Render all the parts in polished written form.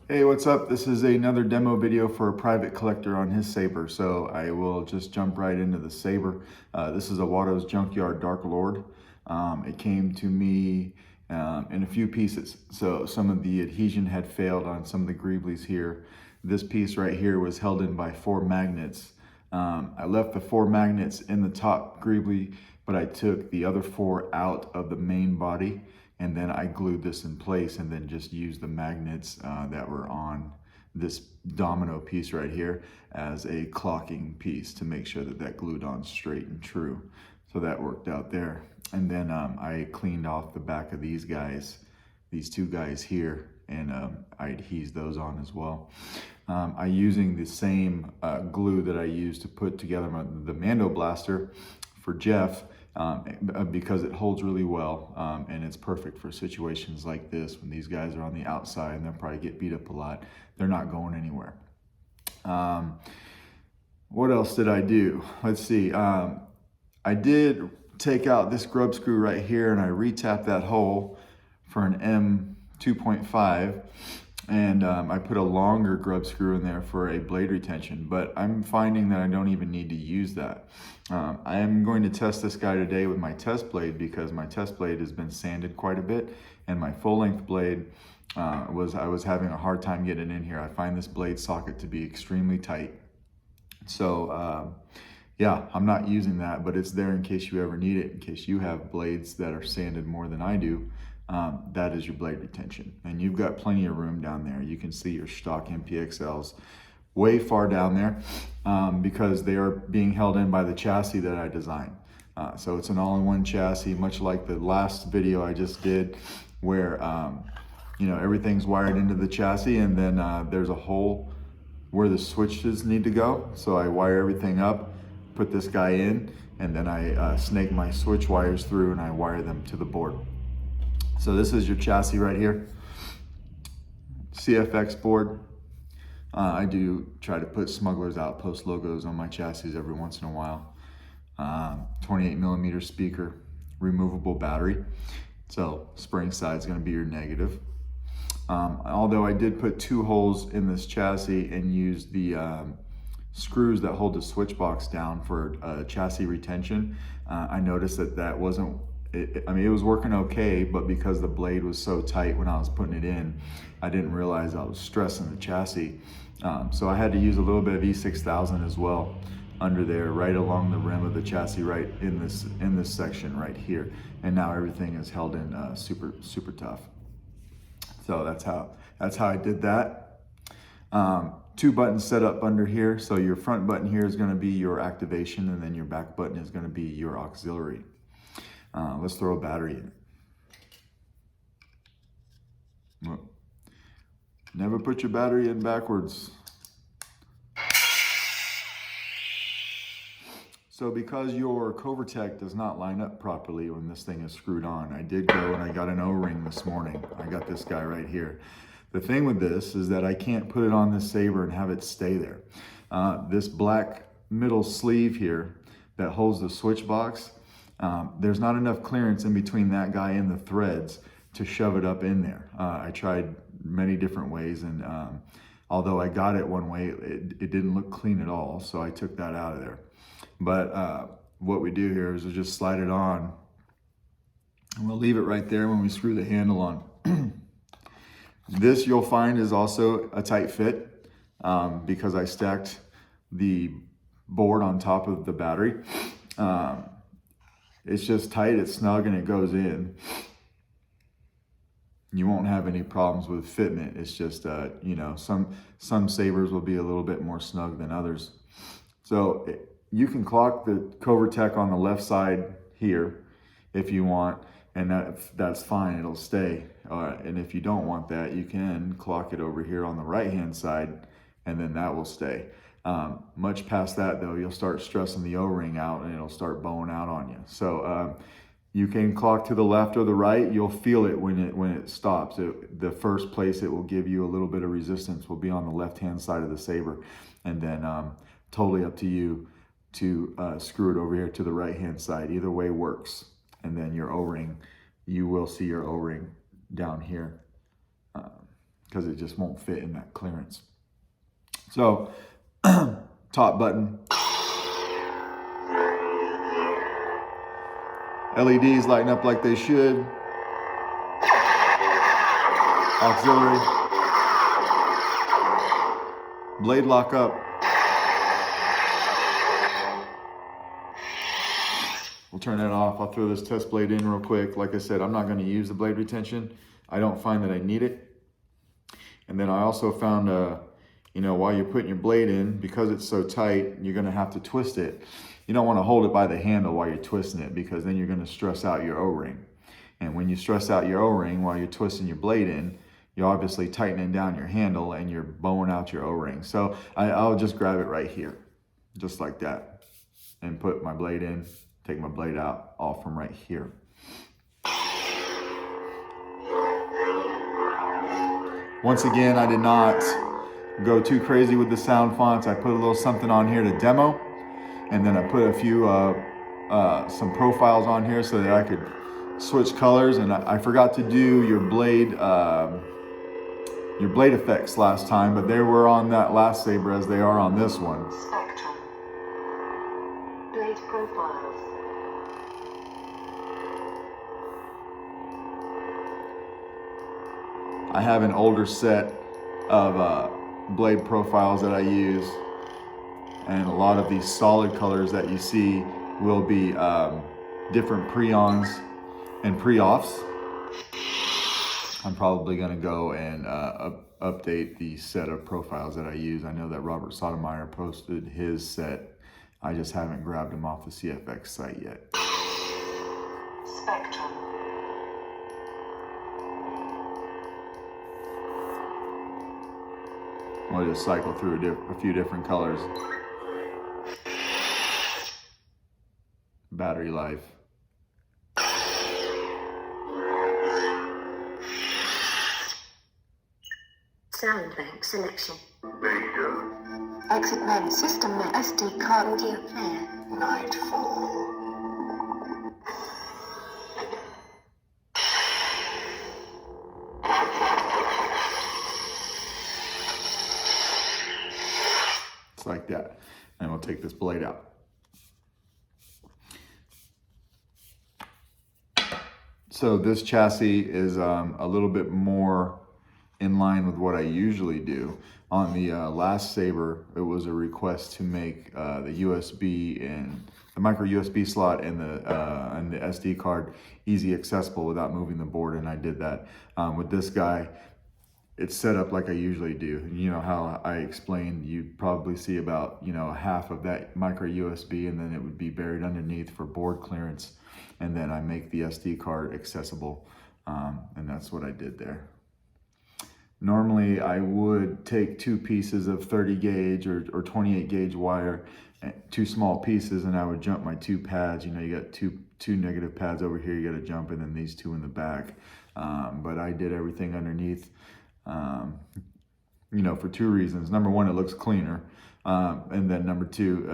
Hey, what's up? This is another demo video for a private collector on his saber. So I will just jump right into the saber. This is a Watto's Junkyard Dark Lord. It came to me in a few pieces. So some of the adhesion had failed on some of the greeblies here. This piece right here was held in by 4 magnets. I left the 4 magnets in the top greebly, but I took the other 4 out of the main body, and then I glued this in place and then just used the magnets that were on this domino piece right here as a clocking piece to make sure that that glued on straight and true. So that worked out there. And then I cleaned off the back of these guys, these 2 guys here, and I adhesed those on as well. I'm using the same glue that I used to put together the Mando blaster for Jeff, because it holds really well, and it's perfect for situations like this when these guys are on the outside and they'll probably get beat up a lot. They're not going anywhere. What else did I do? Let's see. I did take out this grub screw right here and I re-tapped that hole for an M2.5, and I put a longer grub screw in there for a blade retention, but I'm finding that I don't even need to use that. I am going to test this guy today with my test blade because my test blade has been sanded quite a bit, and my full length blade I was having a hard time getting in here. I find this blade socket to be extremely tight. So yeah, I'm not using that, but it's there in case you ever need it, in case you have blades that are sanded more than I do. That is your blade retention, and you've got plenty of room down there. You can see your Shtok NPXLs way far down there because they are being held in by the chassis that I designed. So it's an all-in-one chassis, much like the last video I just did, where you know, everything's wired into the chassis, and then there's a hole where the switches need to go. So I wire everything up, put this guy in, and then I snake my switch wires through and I wire them to the board. So this is your chassis right here, CFX board. I do try to put Smuggler's Outpost logos on my chassis every once in a while. 28mm speaker, removable battery. So spring side is going to be your negative. Although I did put 2 holes in this chassis and used the screws that hold the switch box down for chassis retention, I noticed that that wasn't, I mean, it was working okay, but because the blade was so tight when I was putting it in, I didn't realize I was stressing the chassis. So I had to use a little bit of E6000 as well under there, right along the rim of the chassis, right in this section right here. And now everything is held in super tough. So that's how I did that. 2 buttons set up under here. So your front button here is going to be your activation, and then your back button is going to be your auxiliary. Let's throw a battery in. Well, never put your battery in backwards. So because your Covertec does not line up properly when this thing is screwed on, I did go and I got an O-ring this morning. I got this guy right here. The thing with this is that I can't put it on this saber and have it stay there. This black middle sleeve here that holds the switch box, there's not enough clearance in between that guy and the threads to shove it up in there. I tried many different ways, and although I got it one way, it didn't look clean at all, so I took that out of there. But what we do here is we just slide it on, and we'll leave it right there when we screw the handle on. This, you'll find, is also a tight fit because I stacked the board on top of the battery. It's just tight, it's snug, and it goes in. You won't have any problems with fitting it. It's just, you know, some sabers will be a little bit more snug than others. So you can clock the Covertec on the left side here if you want, and that's fine, it'll stay. And if you don't want that, you can clock it over here on the right-hand side, and then that will stay. Much past that, though, you'll start stressing the O-ring out, and it'll start bowing out on you. So you can clock to the left or the right. You'll feel it when it stops. The first place it will give you a little bit of resistance will be on the left-hand side of the saber, and then totally up to you to screw it over here to the right-hand side. Either way works. And then your O-ring, you will see your O-ring down here. because it just won't fit in that clearance. So top button, LEDs lighting up like they should, auxiliary, blade lock up. We'll turn that off. I'll throw this test blade in real quick. Like I said, I'm not going to use the blade retention. I don't find that I need it. And then I also found, you know, while you're putting your blade in, because it's so tight, you're going to have to twist it. You don't want to hold it by the handle while you're twisting it, because then you're going to stress out your O-ring. And when you stress out your O-ring while you're twisting your blade in, you're obviously tightening down your handle and you're bowing out your O-ring. So I'll just grab it right here, just like that, and put my blade in, take my blade out, all from right here. Once again, I did not go too crazy with the sound fonts. I put a little something on here to demo, and then I put a few, some profiles on here so that I could switch colors. And I forgot to do your blade effects last time, but they were on that last saber as they are on this one. Spectrum. Blade profiles. I have an older set of blade profiles that I use, and a lot of these solid colors that you see will be different pre-ons and pre-offs. I'm probably going to go and update the set of profiles that I use. I know that Robert Sotomayor posted his set. I just haven't grabbed them off the CFX site yet. Spectrum. I'll just cycle through a few different colors. Battery life. Sound bank selection. Beta. Exit mode system mode SD card audio player. Nightfall. It's like that. And we'll take this blade out. So this chassis is a little bit more in line with what I usually do. On the last saber, it was a request to make the USB and the micro USB slot and the SD card easy accessible without moving the board, and I did that. With this guy, it's set up like I usually do. You know how I explained, you'd probably see about, you know, half of that micro USB, and then it would be buried underneath for board clearance, and then I make the SD card accessible, and that's what I did there. Normally I would take two pieces of 30 gauge or 28 gauge wire, two small pieces, and I would jump my two pads. You know, you got two negative pads over here, you got to jump, and then these two in the back. But I did everything underneath, you know, for two reasons. Number one, it looks cleaner. And then number two,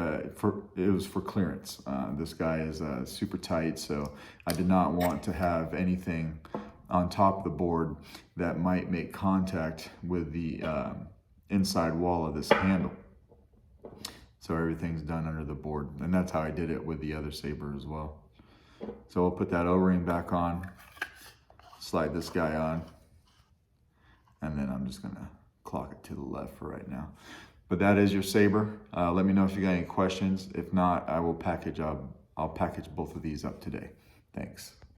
it was for clearance. This guy is super tight, so I did not want to have anything on top of the board that might make contact with the inside wall of this handle. So everything's done under the board, and that's how I did it with the other saber as well. So we'll put that O-ring back on, slide this guy on, and then I'm just gonna clock it to the left for right now. But that is your saber. Let me know if you got any questions. If not, I will package. I'll package both of these up today. Thanks.